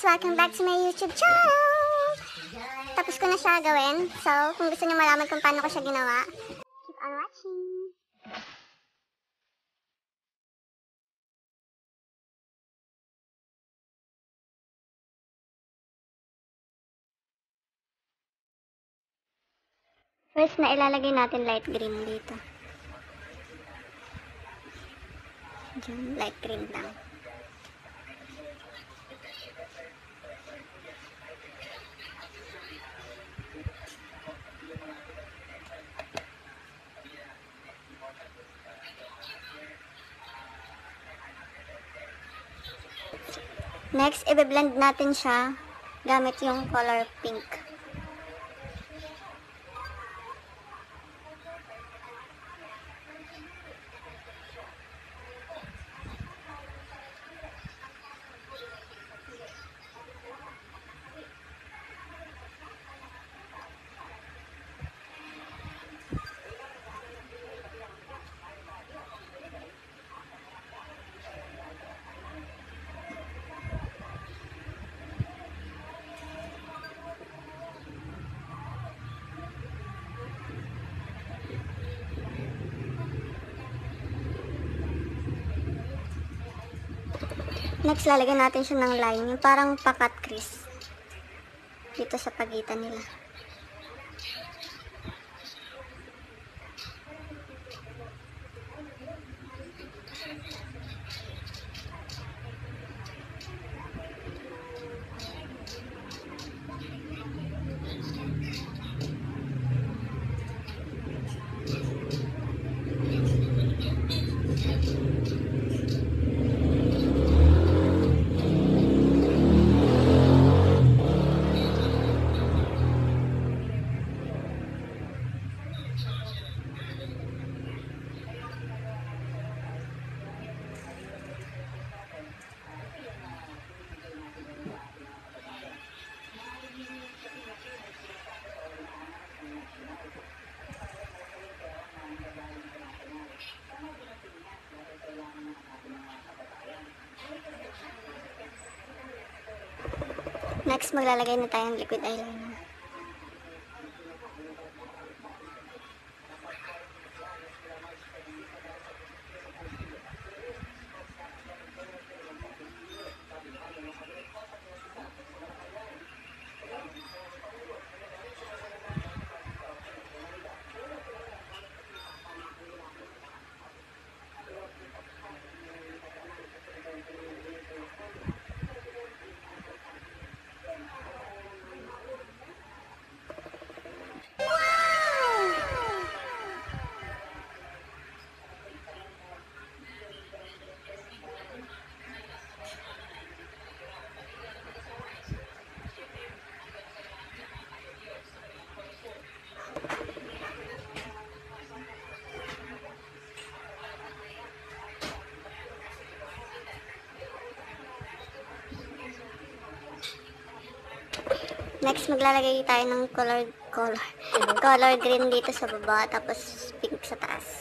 guys! Welcome back to my YouTube channel! Tapos ko na siya gawin. So, kung gusto niyo malaman kung paano ko siya ginawa, keep on watching! First na ilalagay natin light green dito. Diyan, light green lang. Next, i-blend natin siya gamit yung color pink. Next, lalagyan natin siya ng line, yung parang pakat crease dito sa pagitan nila. Next, maglalagay na tayo ng liquid eyeliner. Next, maglalagay tayo ng color green dito sa baba, tapos pink sa taas.